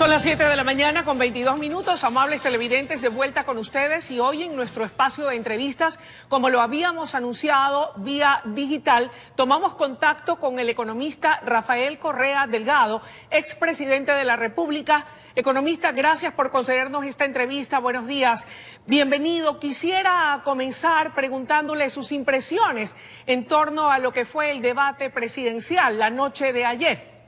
Son las 7 de la mañana con 22 minutos, amables televidentes, de vuelta con ustedes, y hoy en nuestro espacio de entrevistas, como lo habíamos anunciado vía digital, tomamos contacto con el economista Rafael Correa Delgado, expresidente de la República. Economista, gracias por concedernos esta entrevista. Buenos días. Bienvenido. Quisiera comenzar preguntándole sus impresiones en torno a lo que fue el debate presidencial la noche de ayer.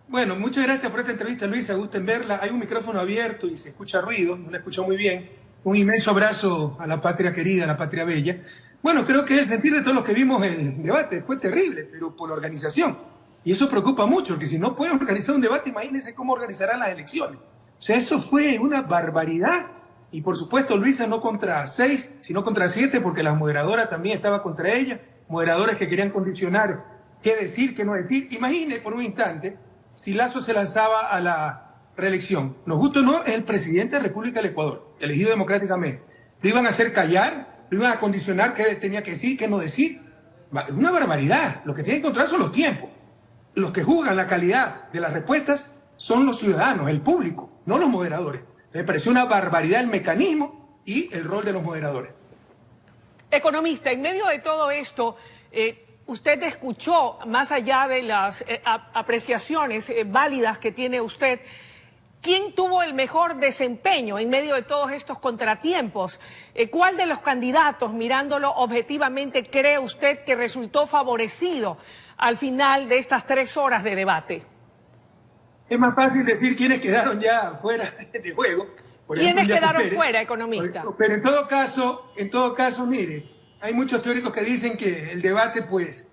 Bueno, muchas gracias por esta entrevista, Luisa. Gusto en verla. Hay un micrófono abierto y se escucha ruido, no la escucho muy bien. Un inmenso abrazo a la patria querida, a la patria bella. Bueno, creo que el sentir de todos los que vimos el debate fue terrible, pero por la organización. Y eso preocupa mucho, porque si no pueden organizar un debate, imagínense cómo organizarán las elecciones. O sea, eso fue una barbaridad. Y por supuesto, Luisa, no contra 6, sino contra 7, porque la moderadora también estaba contra ella. Moderadores que querían condicionar qué decir, qué no decir. Imagine por un instante si Lazo se lanzaba a la reelección. Nos gusta o no, es el presidente de la República del Ecuador, elegido democráticamente. Lo iban a hacer callar, lo iban a condicionar qué tenía que decir, qué no decir. Es una barbaridad. Lo que tienen que controlar son los tiempos. Los que juzgan la calidad de las respuestas son los ciudadanos, el público, no los moderadores. Me pareció una barbaridad el mecanismo y el rol de los moderadores. Economista, en medio de todo esto, usted escuchó, más allá de las apreciaciones válidas que tiene usted, ¿quién tuvo el mejor desempeño en medio de todos estos contratiempos? ¿Cuál de los candidatos, mirándolo objetivamente, cree usted que resultó favorecido al final de estas 3 horas de debate? Es más fácil decir quiénes quedaron ya fuera de juego. ¿Quiénes quedaron fuera, economista? Pero en todo caso, mire, hay muchos teóricos que dicen que el debate, pues,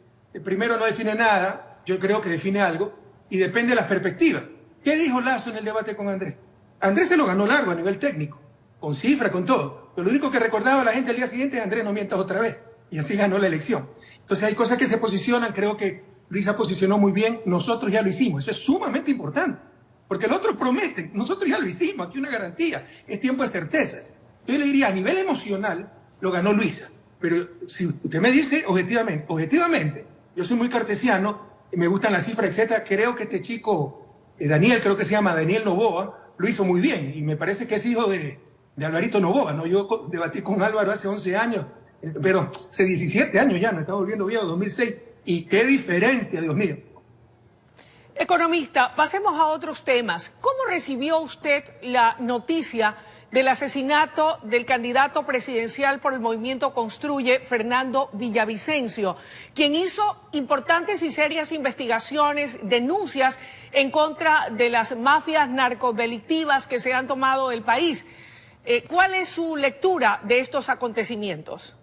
primero no define nada, yo creo que define algo, y depende de las perspectivas. ¿Qué dijo Lazo en el debate con Andrés? Andrés se lo ganó largo a nivel técnico, con cifras, con todo. Pero lo único que recordaba a la gente al día siguiente es: Andrés, no mientas otra vez. Y así ganó la elección. Entonces hay cosas que se posicionan, creo que Luisa posicionó muy bien, nosotros ya lo hicimos. Eso es sumamente importante, porque los otros prometen, nosotros ya lo hicimos, aquí una garantía, es tiempo de certezas. Yo le diría, a nivel emocional, lo ganó Luisa. Pero si usted me dice objetivamente, yo soy muy cartesiano, me gustan las cifras, etcétera, creo que este chico, Daniel, creo que se llama Daniel Noboa, lo hizo muy bien, y me parece que es hijo de Alvarito Noboa, ¿no? Yo debatí con Álvaro hace 11 años, perdón, hace 17 años ya, me estaba volviendo viejo, 2006, y qué diferencia, Dios mío. Economista, pasemos a otros temas. ¿Cómo recibió usted la noticia del asesinato del candidato presidencial por el Movimiento Construye, Fernando Villavicencio, quien hizo importantes y serias investigaciones, denuncias en contra de las mafias narcodelictivas que se han tomado el país? ¿Cuál es su lectura de estos acontecimientos?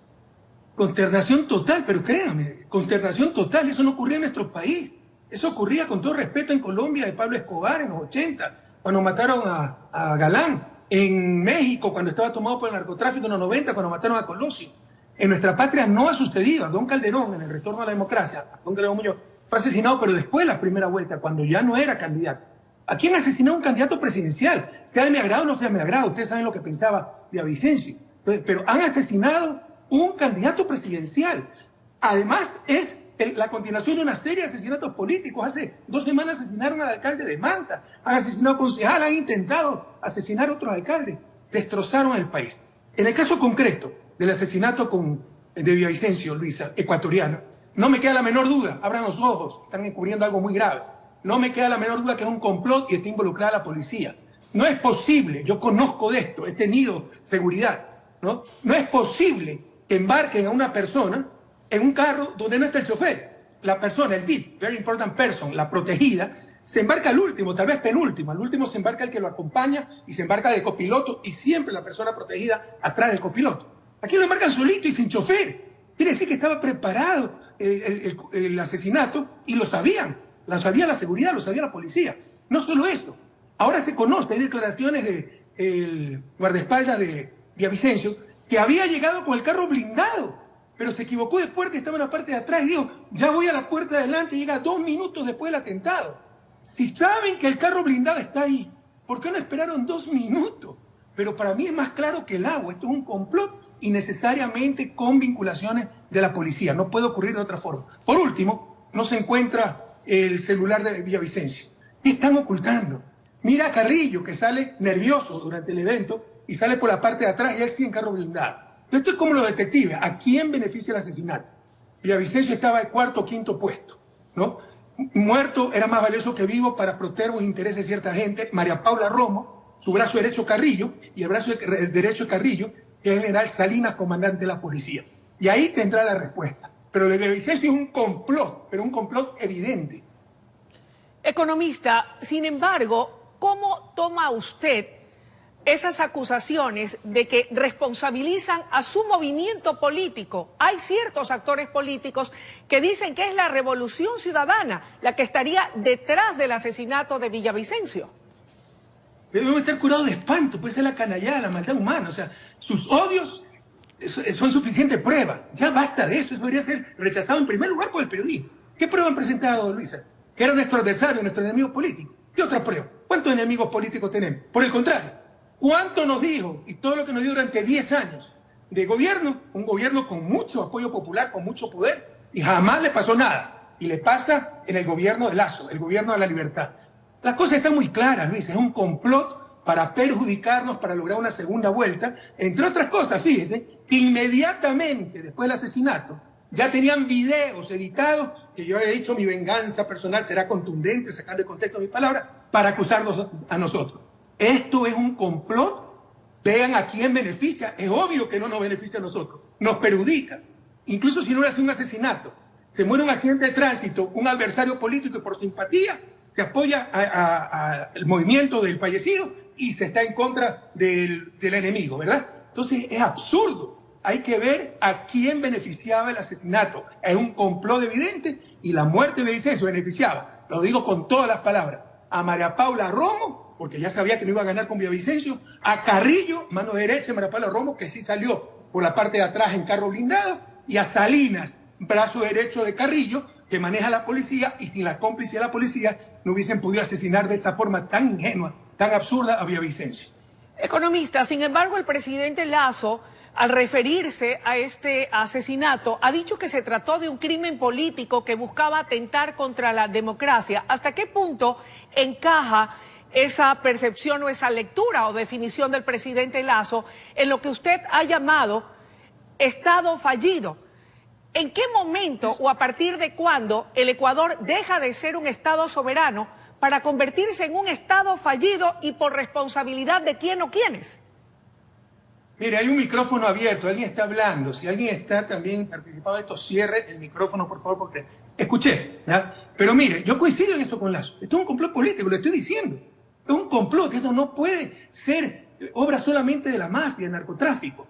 Consternación total, pero créanme, consternación total, eso no ocurría en nuestro país. Eso ocurría, con todo respeto, en Colombia de Pablo Escobar en los 80, cuando mataron a Galán. En México, cuando estaba tomado por el narcotráfico en los 90, cuando mataron a Colosio. En nuestra patria no ha sucedido. A Don Calderón, en el retorno a la democracia, a Don Calderón Muñoz, fue asesinado, pero después de la primera vuelta, cuando ya no era candidato. ¿A quién asesinó un candidato presidencial? Sea de mi agrado o no sea de mi agrado, ustedes saben lo que pensaba Villavicencio. Pero han asesinado un candidato presidencial. Además, es la continuación de una serie de asesinatos políticos. Hace 2 semanas asesinaron al alcalde de Manta, han asesinado a concejal, han intentado asesinar a otros alcaldes, destrozaron el país. En el caso concreto del asesinato de Villavicencio, Luisa, ecuatoriano, no me queda la menor duda, abran los ojos, están encubriendo algo muy grave, no me queda la menor duda que es un complot y está involucrada la policía. No es posible, yo conozco de esto, he tenido seguridad, ¿no? No es posible que embarquen a una persona en un carro donde no está el chofer. La persona, el DIP, very important person, la protegida, se embarca al último, tal vez penúltimo. Al último se embarca el que lo acompaña y se embarca de copiloto, y siempre la persona protegida atrás del copiloto. Aquí lo embarcan solito y sin chofer. Quiere decir que estaba preparado el asesinato, y lo sabían. Lo sabía la seguridad, lo sabía la policía. No solo eso. Ahora se conoce, hay declaraciones del guardaespaldas de Villavicencio, que había llegado con el carro blindado, pero se equivocó de puerta y estaba en la parte de atrás y dijo, ya voy a la puerta de adelante, y llega 2 minutos después del atentado. Si saben que el carro blindado está ahí, ¿por qué no esperaron 2 minutos? Pero para mí es más claro que el agua. Esto es un complot, y necesariamente con vinculaciones de la policía. No puede ocurrir de otra forma. Por último, no se encuentra el celular de Villavicencio. ¿Qué están ocultando? Mira a Carrillo, que sale nervioso durante el evento y sale por la parte de atrás y él sí en carro blindado. Esto es como los detectives. ¿A quién beneficia el asesinato? Villavicencio estaba de cuarto o quinto puesto, ¿no? Muerto era más valioso que vivo para proteger los intereses de cierta gente. María Paula Romo, su brazo derecho Carrillo, y el brazo derecho de Carrillo, que es el general Salinas, comandante de la policía. Y ahí tendrá la respuesta. Pero lo de Villavicencio es un complot, pero un complot evidente. Economista, sin embargo, ¿cómo toma usted esas acusaciones de que responsabilizan a su movimiento político? Hay ciertos actores políticos que dicen que es la Revolución Ciudadana la que estaría detrás del asesinato de Villavicencio. Debemos estar curados de espanto, puede ser la canallada, la maldad humana. O sea, sus odios son suficiente prueba. Ya basta de eso debería ser rechazado en primer lugar por el periodismo. ¿Qué prueba han presentado, Luisa? Que era nuestro adversario, nuestro enemigo político. ¿Qué otra prueba? ¿Cuántos enemigos políticos tenemos? Por el contrario, ¿cuánto nos dijo, y todo lo que nos dio durante 10 años de gobierno, un gobierno con mucho apoyo popular, con mucho poder, y jamás le pasó nada? Y le pasa en el gobierno de Lasso, el gobierno de la libertad. Las cosas están muy claras, Luis, es un complot para perjudicarnos, para lograr una segunda vuelta, entre otras cosas, fíjese, que inmediatamente después del asesinato, ya tenían videos editados, que yo había dicho mi venganza personal será contundente, sacando de contexto mis palabras, para acusarnos a nosotros. Esto es un complot. Vean a quién beneficia. Es obvio que no nos beneficia a nosotros. Nos perjudica. Incluso si no hubiera sido un asesinato, se muere un accidente de tránsito, un adversario político y por simpatía se apoya al movimiento del fallecido y se está en contra del enemigo, ¿verdad? Entonces es absurdo. Hay que ver a quién beneficiaba el asesinato. Es un complot evidente y la muerte de Villavicencio beneficiaba, lo digo con todas las palabras, a María Paula Romo, porque ya sabía que no iba a ganar con Villavicencio, a Carrillo, mano derecha de María Paula Romo, que sí salió por la parte de atrás en carro blindado, y a Salinas, brazo derecho de Carrillo, que maneja la policía, y sin la cómplice de la policía no hubiesen podido asesinar de esa forma tan ingenua, tan absurda a Villavicencio. Economista, sin embargo, el presidente Lasso, al referirse a este asesinato, ha dicho que se trató de un crimen político que buscaba atentar contra la democracia. ¿Hasta qué punto encaja esa percepción o esa lectura o definición del presidente Lasso en lo que usted ha llamado Estado fallido? ¿En qué momento o a partir de cuándo el Ecuador deja de ser un Estado soberano para convertirse en un Estado fallido y por responsabilidad de quién o quiénes? Mire, hay un micrófono abierto, alguien está hablando. Si alguien está también participando de esto, cierre el micrófono, por favor, porque escuché, ¿ya? Pero mire, yo coincido en eso con Lasso. Esto es un complot político, lo estoy diciendo. Es un complot, esto no puede ser obra solamente de la mafia, el narcotráfico.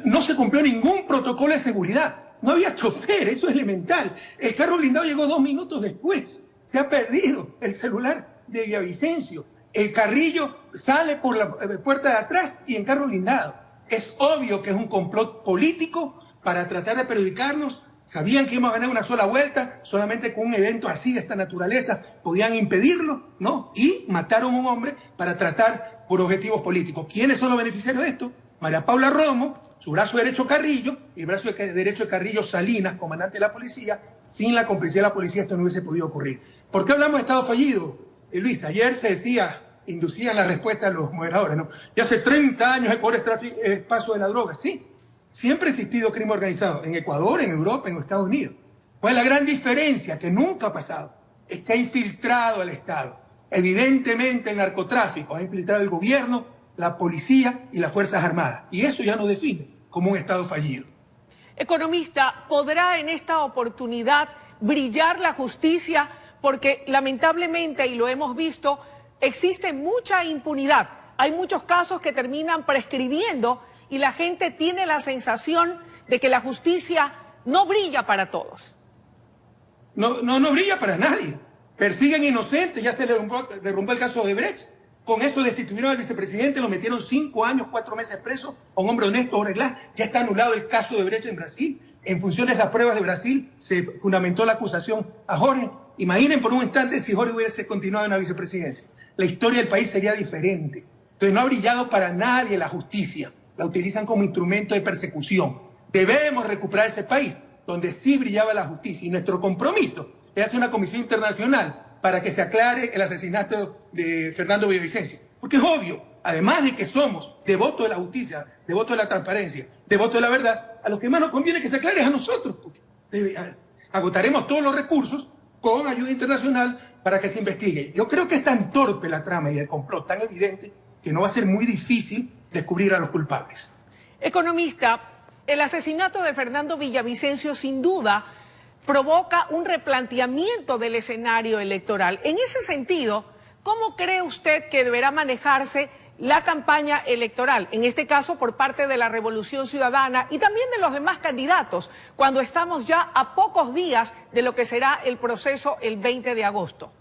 No se cumplió ningún protocolo de seguridad. No había chofer, eso es elemental. El carro blindado llegó 2 minutos después. Se ha perdido el celular de Villavicencio. El Carrillo sale por la puerta de atrás y en carro blindado. Es obvio que es un complot político para tratar de perjudicarnos. Sabían que íbamos a ganar una sola vuelta, solamente con un evento así de esta naturaleza podían impedirlo, ¿no? Y mataron a un hombre para tratar por objetivos políticos. ¿Quiénes son los beneficiarios de esto? María Paula Romo, su brazo derecho Carrillo, y el brazo derecho de Carrillo Salinas, comandante de la policía. Sin la complicidad de la policía esto no hubiese podido ocurrir. ¿Por qué hablamos de Estado fallido? Luis, ayer se decía, inducían la respuesta a los moderadores, ¿no? Ya hace 30 años Ecuador es paso de la droga. Sí, siempre ha existido crimen organizado, en Ecuador, en Europa, en Estados Unidos. ¿Cuál es la gran diferencia? Que nunca ha pasado. Está infiltrado al Estado. Evidentemente el narcotráfico ha infiltrado el gobierno, la policía y las Fuerzas Armadas. Y eso ya nos define como un Estado fallido. Economista, ¿podrá en esta oportunidad brillar la justicia? Porque lamentablemente, y lo hemos visto, existe mucha impunidad. Hay muchos casos que terminan prescribiendo y la gente tiene la sensación de que la justicia no brilla para todos. No brilla para nadie. Persiguen inocentes, ya se le derrumbó el caso de Brecht. Con esto destituyeron al vicepresidente, lo metieron 5 años, 4 meses preso, a un hombre honesto, Jorge Glass. Ya está anulado el caso de Brecht en Brasil. En función de esas pruebas de Brasil, se fundamentó la acusación a Jorge. Imaginen por un instante si Jorge hubiese continuado en la vicepresidencia. La historia del país sería diferente. Entonces no ha brillado para nadie la justicia. La utilizan como instrumento de persecución. Debemos recuperar ese país donde sí brillaba la justicia. Y nuestro compromiso es hacer una comisión internacional para que se aclare el asesinato de Fernando Villavicencio. Porque es obvio, además de que somos devotos de la justicia, devotos de la transparencia, devotos de la verdad, a los que más nos conviene que se aclare es a nosotros. Agotaremos todos los recursos con ayuda internacional para que se investigue. Yo creo que es tan torpe la trama y el complot tan evidente que no va a ser muy difícil descubrir a los culpables. Economista, el asesinato de Fernando Villavicencio sin duda provoca un replanteamiento del escenario electoral. En ese sentido, ¿cómo cree usted que deberá manejarse la campaña electoral, en este caso por parte de la Revolución Ciudadana y también de los demás candidatos, cuando estamos ya a pocos días de lo que será el proceso el 20 de agosto?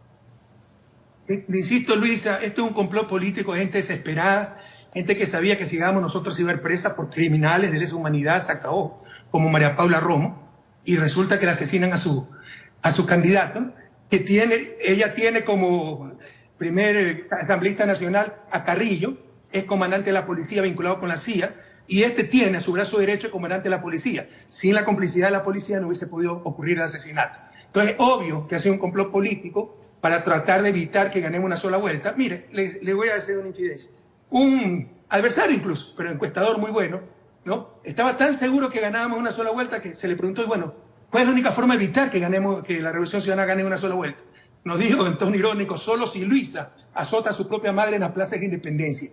Le insisto, Luisa, esto es un complot político de gente desesperada, gente que sabía que si llegábamos nosotros iba a ir presa por criminales de lesa humanidad, se acabó, como María Paula Romo, y resulta que le asesinan a su candidato, ella tiene como primer asambleísta nacional a Carrillo, es comandante de la policía vinculado con la CIA, y este tiene a su brazo derecho el comandante de la policía. Sin la complicidad de la policía no hubiese podido ocurrir el asesinato. Entonces, es obvio que ha sido un complot político para tratar de evitar que ganemos una sola vuelta. Mire, le voy a hacer una incidencia. Un adversario incluso, pero encuestador muy bueno, ¿no? Estaba tan seguro que ganábamos una sola vuelta que se le preguntó, bueno, ¿cuál es la única forma de evitar que la Revolución Ciudadana gane una sola vuelta? Nos dijo en tono irónico, solo si Luisa azota a su propia madre en las plazas de Independencia.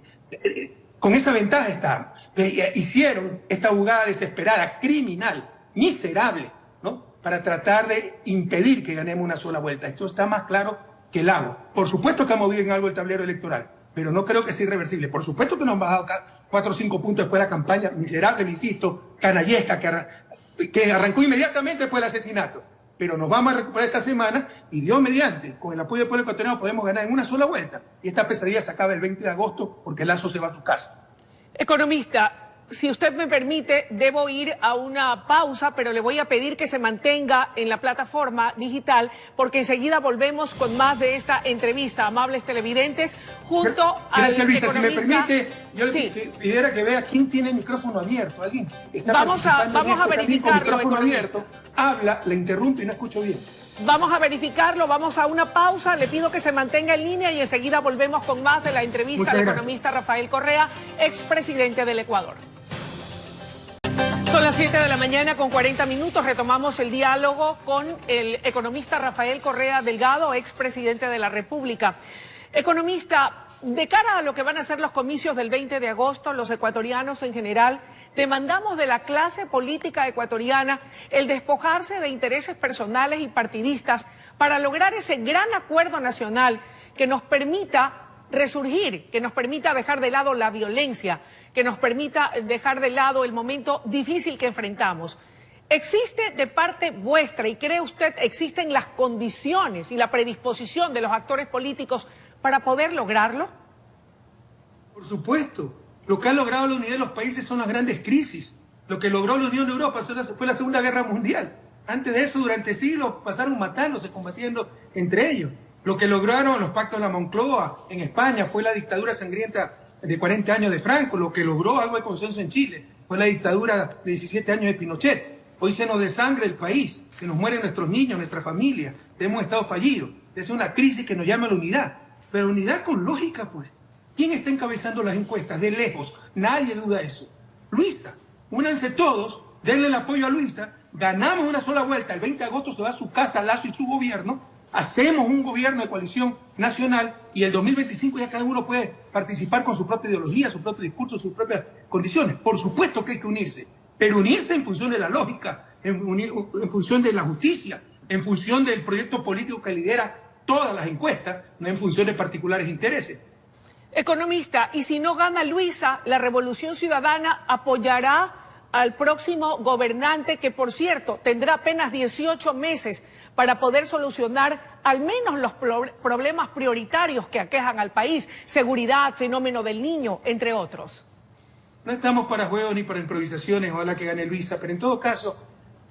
Con esa ventaja estamos. Hicieron esta jugada desesperada, criminal, miserable, ¿no? Para tratar de impedir que ganemos una sola vuelta. Esto está más claro que el agua. Por supuesto que ha movido en algo el tablero electoral, pero no creo que sea irreversible. Por supuesto que nos han bajado 4 o 5 puntos después de la campaña miserable, le insisto, canallesca, que arrancó inmediatamente después del asesinato. Pero nos vamos a recuperar esta semana y Dios mediante, con el apoyo del pueblo ecuatoriano podemos ganar en una sola vuelta. Y esta pesadilla se acaba el 20 de agosto porque Lazo se va a su casa. Economista, si usted me permite, debo ir a una pausa, pero le voy a pedir que se mantenga en la plataforma digital porque enseguida volvemos con más de esta entrevista. Amables televidentes, junto al economista... Si me permite, yo le pidiera que vea quién tiene el micrófono abierto. ¿Alguien está vamos a verificarlo, con abierto, habla, le interrumpe y no escucho bien. Vamos a verificarlo, vamos a una pausa, le pido que se mantenga en línea y enseguida volvemos con más de la entrevista al economista Rafael Correa, expresidente del Ecuador. Son las 7 de la mañana con 40 minutos, retomamos el diálogo con el economista Rafael Correa Delgado, expresidente de la República. Economista, de cara a lo que van a ser los comicios del 20 de agosto, los ecuatorianos en general, demandamos de la clase política ecuatoriana el despojarse de intereses personales y partidistas para lograr ese gran acuerdo nacional que nos permita resurgir, que nos permita dejar de lado la violencia, que nos permita dejar de lado el momento difícil que enfrentamos. ¿Existe de parte vuestra, y cree usted, existen las condiciones y la predisposición de los actores políticos para poder lograrlo? Por supuesto. Lo que ha logrado la unidad de los países son las grandes crisis. Lo que logró la Unión de Europa fue la Segunda Guerra Mundial. Antes de eso, durante siglos, pasaron matándose, combatiendo entre ellos. Lo que lograron los pactos de la Moncloa en España fue la dictadura sangrienta de 40 años de Franco. Lo que logró algo de consenso en Chile fue la dictadura de 17 años de Pinochet. Hoy se nos desangre el país, se nos mueren nuestros niños, nuestra familia. Tenemos estado fallido. Es una crisis que nos llama a la unidad. Pero unidad con lógica, pues. ¿Quién está encabezando las encuestas? De lejos. Nadie duda eso. Luisa. Únanse todos, denle el apoyo a Luisa. Ganamos una sola vuelta. El 20 de agosto se va a su casa Lazo y su gobierno. Hacemos un gobierno de coalición nacional y el 2025 ya cada uno puede participar con su propia ideología, su propio discurso, sus propias condiciones. Por supuesto que hay que unirse, pero unirse en función de la lógica, en función de la justicia, en función del proyecto político que lidera todas las encuestas, no en función de particulares intereses. Economista, y si no gana Luisa, la Revolución Ciudadana apoyará al próximo gobernante que, por cierto, tendrá apenas 18 meses para poder solucionar al menos los problemas prioritarios que aquejan al país, seguridad, fenómeno del niño, entre otros. No estamos para juegos ni para improvisaciones, ojalá que gane Luisa, pero en todo caso,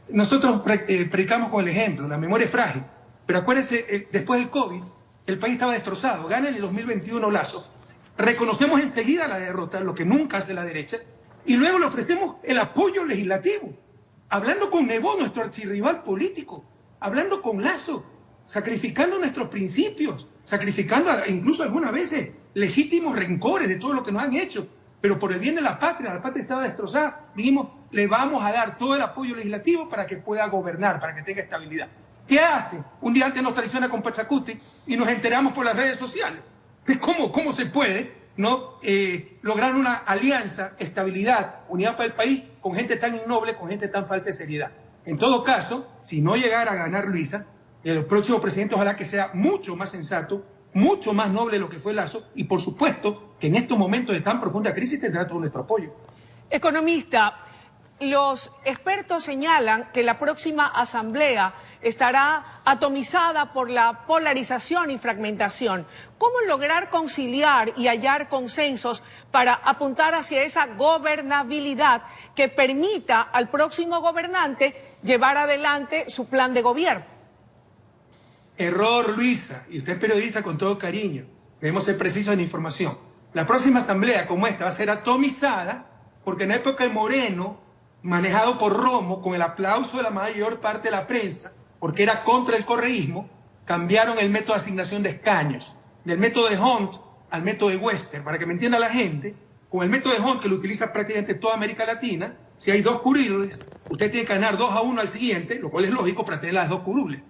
nosotros predicamos con el ejemplo, la memoria es frágil, pero acuérdense, después del COVID, el país estaba destrozado, gana en el 2021 Lazo, reconocemos enseguida la derrota, lo que nunca hace la derecha, y luego le ofrecemos el apoyo legislativo, hablando con Nebot, nuestro archirrival político, hablando con Lazo, sacrificando nuestros principios, sacrificando incluso algunas veces legítimos rencores de todo lo que nos han hecho, pero por el bien de la patria estaba destrozada, dijimos, le vamos a dar todo el apoyo legislativo para que pueda gobernar, para que tenga estabilidad. ¿Qué hace? Un día antes nos traiciona con Pachacuti y nos enteramos por las redes sociales. ¿Cómo se puede lograr una alianza, estabilidad, unidad para el país con gente tan innoble, con gente tan falta de seriedad? En todo caso, si no llegara a ganar Luisa, el próximo presidente ojalá que sea mucho más sensato, mucho más noble de lo que fue Lasso, y por supuesto que en estos momentos de tan profunda crisis tendrá todo nuestro apoyo. Economista, los expertos señalan que la próxima asamblea estará atomizada por la polarización y fragmentación. ¿Cómo lograr conciliar y hallar consensos para apuntar hacia esa gobernabilidad que permita al próximo gobernante llevar adelante su plan de gobierno? Error, Luisa, y usted es periodista con todo cariño. Debemos ser precisos en la información. La próxima asamblea como esta va a ser atomizada porque en la época de Moreno, manejado por Romo, con el aplauso de la mayor parte de la prensa, porque era contra el correísmo, cambiaron el método de asignación de escaños, del método de Hunt al método de Wester. Para que me entienda la gente, con el método de Hunt, que lo utiliza prácticamente toda América Latina, si hay dos curules, usted tiene que ganar 2-1 al siguiente, lo cual es lógico para tener las dos curules.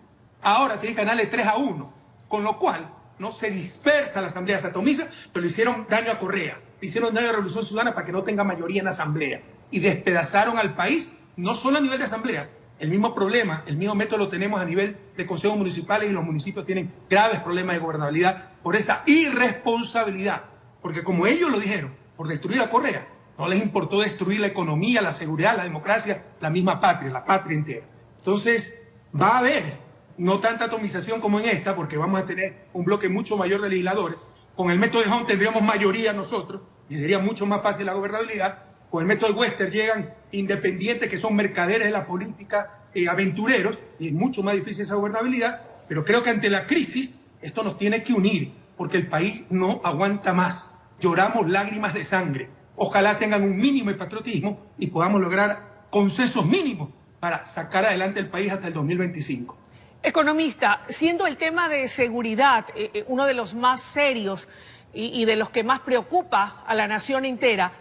Ahora tiene que ganarle 3-1, con lo cual no se dispersa la asamblea, se atomiza, pero le hicieron daño a Correa, le hicieron daño a la Revolución Ciudadana para que no tenga mayoría en la asamblea, y despedazaron al país, no solo a nivel de asamblea. El mismo problema, el mismo método lo tenemos a nivel de consejos municipales, y los municipios tienen graves problemas de gobernabilidad por esa irresponsabilidad. Porque como ellos lo dijeron, por destruir a Correa, no les importó destruir la economía, la seguridad, la democracia, la misma patria, la patria entera. Entonces va a haber no tanta atomización como en esta, porque vamos a tener un bloque mucho mayor de legisladores. Con el método de Hunt tendríamos mayoría nosotros y sería mucho más fácil la gobernabilidad. Con el método de Wester llegan independientes que son mercaderes de la política, aventureros, y es mucho más difícil esa gobernabilidad, pero creo que ante la crisis esto nos tiene que unir, porque el país no aguanta más. Lloramos lágrimas de sangre. Ojalá tengan un mínimo de patriotismo y podamos lograr consensos mínimos para sacar adelante el país hasta el 2025. Economista, siendo el tema de seguridad uno de los más serios y de los que más preocupa a la nación entera,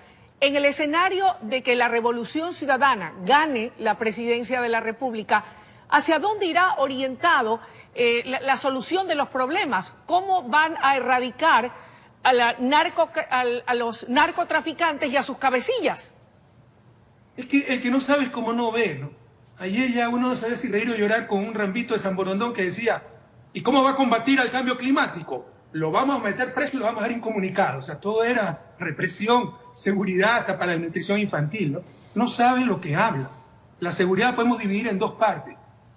en el escenario de que la Revolución Ciudadana gane la presidencia de la República, ¿hacia dónde irá orientado la solución de los problemas? ¿Cómo van a erradicar a los narcotraficantes y a sus cabecillas? Es que el que no sabe es como no ve, ¿no? Ayer ya uno no sabía si reír o llorar con un Rambito de San Borondón que decía, ¿y cómo va a combatir al cambio climático? Lo vamos a meter preso y lo vamos a dejar incomunicado. O sea, todo era represión, seguridad, hasta para la nutrición infantil, ¿no? No saben lo que hablan. La seguridad la podemos dividir en dos partes.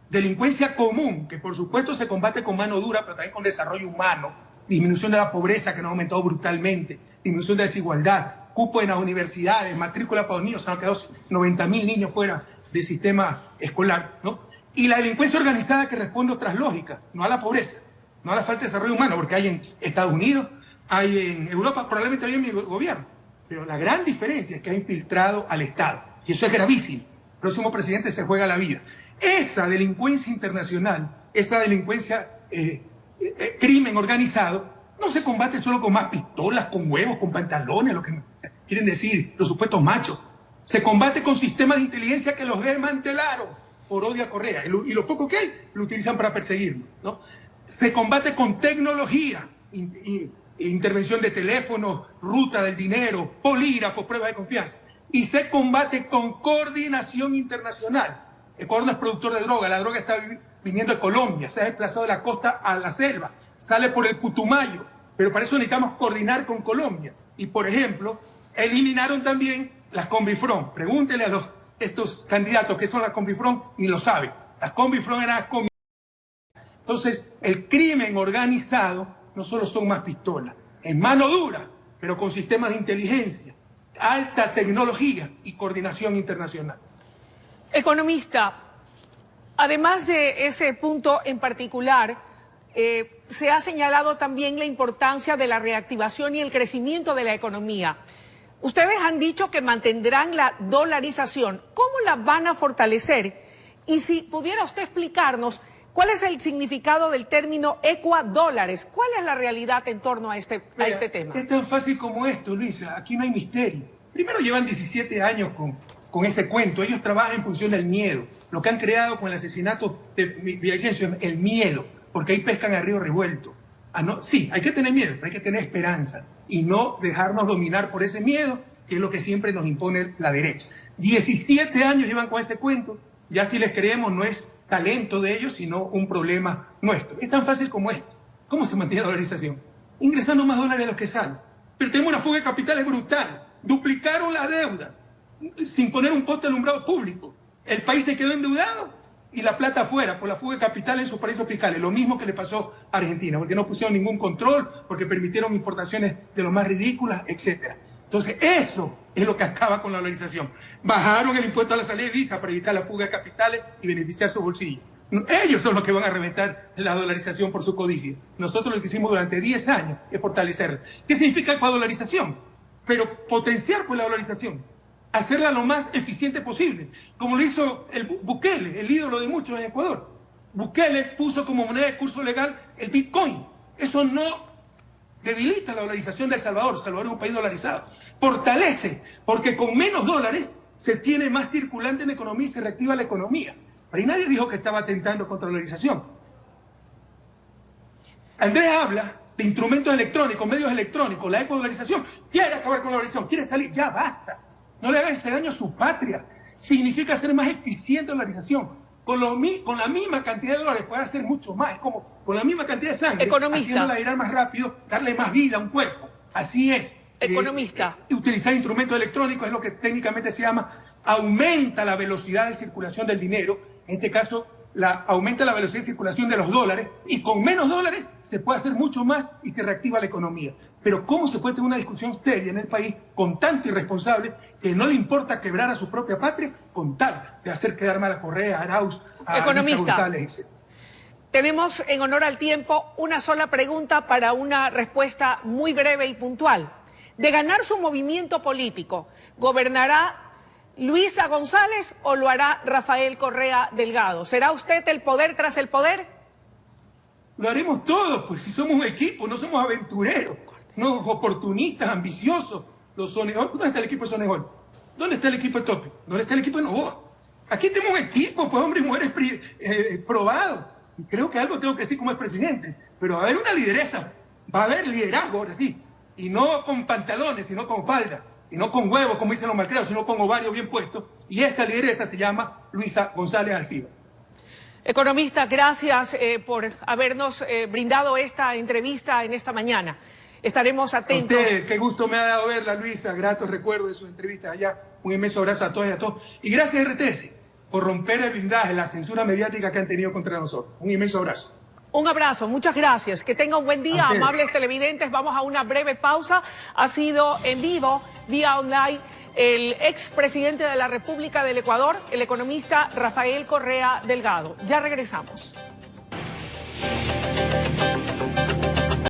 Delincuencia común, que por supuesto se combate con mano dura, pero también con desarrollo humano. Disminución de la pobreza, que nos ha aumentado brutalmente. Disminución de desigualdad. Cupo en las universidades, matrícula para los niños. Se han quedado 90.000 niños fuera del sistema escolar, ¿no? Y la delincuencia organizada que responde a otras lógicas, no a la pobreza, no a la falta de desarrollo humano, porque hay en Estados Unidos, hay en Europa, probablemente hay en mi gobierno. Pero la gran diferencia es que ha infiltrado al Estado. Y eso es gravísimo. El próximo presidente se juega la vida. Esa delincuencia internacional, esa delincuencia, crimen organizado, no se combate solo con más pistolas, con huevos, con pantalones, lo que quieren decir los supuestos machos. Se combate con sistemas de inteligencia que los desmantelaron por odio a Correa. Y lo poco que hay, lo utilizan para perseguirnos, ¿no? Se combate con tecnología, intervención de teléfonos, ruta del dinero, polígrafos, pruebas de confianza. Y se combate con coordinación internacional. Ecuador no es productor de droga, la droga está viniendo de Colombia, se ha desplazado de la costa a la selva, sale por el Putumayo, pero para eso necesitamos coordinar con Colombia. Y por ejemplo, eliminaron también las Combifrón. Pregúntele a estos candidatos qué son las Combifrón, ni lo saben. Las Combifrón eran las combinaciones. Entonces, el crimen organizado no solo son más pistolas, es mano dura, pero con sistemas de inteligencia, alta tecnología y coordinación internacional. Economista, además de ese punto en particular, se ha señalado también la importancia de la reactivación y el crecimiento de la economía. Ustedes han dicho que mantendrán la dolarización. ¿Cómo la van a fortalecer? Y si pudiera usted explicarnos ¿Cuál es el significado del término ecuadólares? ¿Cuál es la realidad en torno a este tema? Es tan fácil como esto, Luisa. Aquí no hay misterio. Primero, llevan 17 años con este cuento. Ellos trabajan en función del miedo. Lo que han creado con el asesinato de Villavicencio es el miedo, porque ahí pescan a río revuelto. Sí, hay que tener miedo, pero hay que tener esperanza y no dejarnos dominar por ese miedo, que es lo que siempre nos impone la derecha. 17 años llevan con este cuento. Ya si les creemos, no es talento de ellos, sino un problema nuestro. Es tan fácil como esto. ¿Cómo se mantiene la dolarización? Ingresando más dólares de los que salen. Pero tenemos una fuga de capitales brutal. Duplicaron la deuda sin poner un poste alumbrado público. El país se quedó endeudado y la plata afuera por la fuga de capitales en sus paraísos fiscales. Lo mismo que le pasó a Argentina, porque no pusieron ningún control, porque permitieron importaciones de lo más ridículas, etc. Entonces, eso es lo que acaba con la dolarización. Bajaron el impuesto a la salida de divisa para evitar la fuga de capitales y beneficiar su bolsillo. Ellos son los que van a reventar la dolarización por su codicia. Nosotros lo que hicimos durante 10 años es fortalecerla. ¿Qué significa la dolarización? Pero potenciar pues la dolarización. Hacerla lo más eficiente posible. Como lo hizo el Bukele, el ídolo de muchos en Ecuador. Bukele puso como moneda de curso legal el Bitcoin. Eso no debilita la dolarización de El Salvador. El Salvador es un país dolarizado. Fortalece, porque con menos dólares se tiene más circulante en la economía y se reactiva la economía. Pero ahí nadie dijo que estaba atentando contra la dolarización. Andrés habla de instrumentos electrónicos, medios electrónicos, la ecuadolarización. Quiere acabar con la dolarización, quiere salir, ya basta. No le haga ese daño a su patria. Significa ser más eficiente la dolarización. Con la misma cantidad de dólares puede hacer mucho más. Es como con la misma cantidad de sangre, haciéndola girar más rápido, darle más vida a un cuerpo. Así es. Economista. Utilizar instrumentos electrónicos es lo que técnicamente se llama aumenta la velocidad de circulación del dinero. En este caso, aumenta la velocidad de circulación de los dólares y con menos dólares se puede hacer mucho más y se reactiva la economía. Pero ¿cómo se puede tener una discusión seria en el país con tanto irresponsable que no le importa quebrar a su propia patria con tal de hacer quedar mal a Correa, a Arauz, a Economista. González, etc.? Tenemos, en honor al tiempo, una sola pregunta para una respuesta muy breve y puntual. De ganar su movimiento político, ¿gobernará Luisa González o lo hará Rafael Correa Delgado? ¿Será usted el poder tras el poder? Lo haremos todos, pues si somos un equipo, no somos aventureros, no oportunistas, ambiciosos. Los Sonejol, ¿dónde está el equipo de Sonejol? ¿Dónde está el equipo de Topi? ¿Dónde está el equipo de Novoa? Aquí tenemos un equipo, pues hombres y mujeres probados. Y creo que algo tengo que decir como expresidente, pero va a haber una lideresa, va a haber liderazgo ahora sí, y no con pantalones, sino con falda. Y no con huevos, como dicen los malcriados, sino con ovarios bien puestos. Y esta lideresa se llama Luisa González Alciba. Economista, gracias por habernos brindado esta entrevista en esta mañana. Estaremos atentos. A usted, qué gusto me ha dado verla, Luisa. Gratos recuerdos de sus entrevistas allá. Un inmenso abrazo a todas y a todos. Y gracias, RTS, por romper el blindaje, la censura mediática que han tenido contra nosotros. Un inmenso abrazo. Un abrazo, muchas gracias. Que tenga un buen día, amables televidentes. Vamos a una breve pausa. Ha sido en vivo, vía online, el expresidente de la República del Ecuador, el economista Rafael Correa Delgado. Ya regresamos.